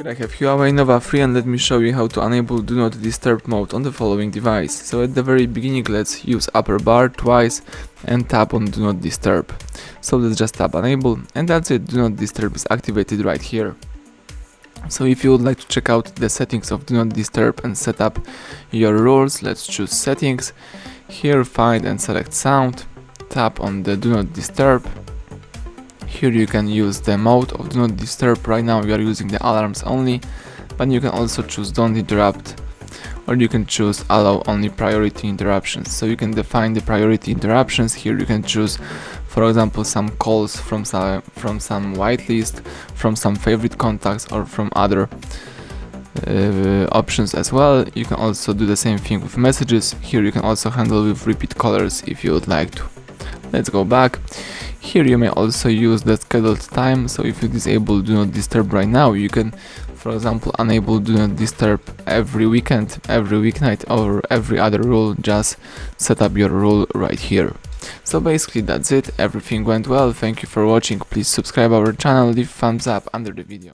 Here I have HUAWEI Nova 3 and let me show you how to enable Do Not Disturb mode on the following device. So at the very beginning let's use upper bar twice and tap on Do Not Disturb. So let's just tap enable and that's it, Do Not Disturb is activated right here. So if you would like to check out the settings of Do Not Disturb and set up your rules, let's choose settings. Here find and select sound, tap on the Do Not Disturb. Here you can use the mode of Do Not Disturb. Right now we are using the alarms only, but you can also choose Don't Interrupt, or you can choose Allow Only Priority Interruptions. So you can define the priority interruptions. Here you can choose, for example, some calls from some whitelist, from some favorite contacts, or from other options as well. You can also do the same thing with messages. Here you can also handle with repeat callers if you would like to. Let's go back. Here you may also use the scheduled time, so if you disable Do Not Disturb right now, you can, for example, enable Do Not Disturb every weekend, every weeknight, or every other rule. Just set up your rule right here. So basically that's it, everything went well, thank you for watching, please subscribe our channel, leave thumbs up under the video.